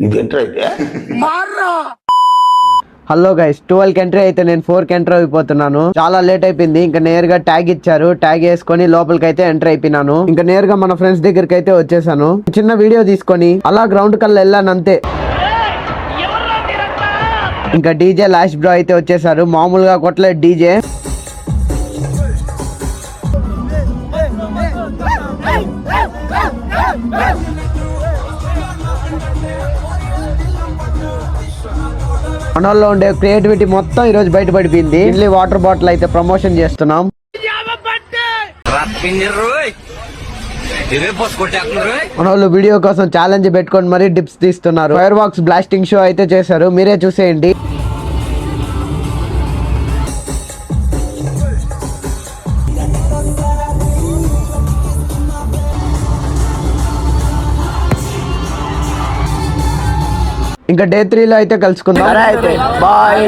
ఇది ఎంటర్ అయితే hello guys 12 entry అయితే నేను 4 ఎంటర్ అయిపోతున్నాను. చాలా లేట్ అయిపోయింది. ఇంకా నేరుగా ట్యాగ్ ఇచ్చారు. ట్యాగ్ వేసుకొని లోపలికి అయితే ఎంటర్ అయిపోయినాను. ఇంకా నేరుగా మన ఫ్రెండ్స్ దగ్గరికి అయితే వచ్చేసాను. చిన్న వీడియో తీసుకొని అలా గ్రౌండ్ కల్లా వెళ్ళాను అంతే. ఇంకా డీజే లాస్ట్ బ్రో అయితే వచ్చేసారు. మామూలుగా కొట్టలేదు డీజే. మనలో ఉండే క్రియేటివిటీ మొత్తం ఈ రోజు బయటపడిపోయింది. ఇడ్లీ వాటర్ బాటిల్ అయితే ప్రమోషన్ చేస్తున్నాం. మనోళ్ళు వీడియో కోసం ఛాలెంజ్ పెట్టుకొని మరీ డిప్స్ తీస్తున్నారు. ఫైర్ బాక్స్ బ్లాస్టింగ్ షో అయితే చేశారు. మీరే చూసేయండి. ఇంకా డే 3 లో అయితే కలుసుకుందాం. బాయ్.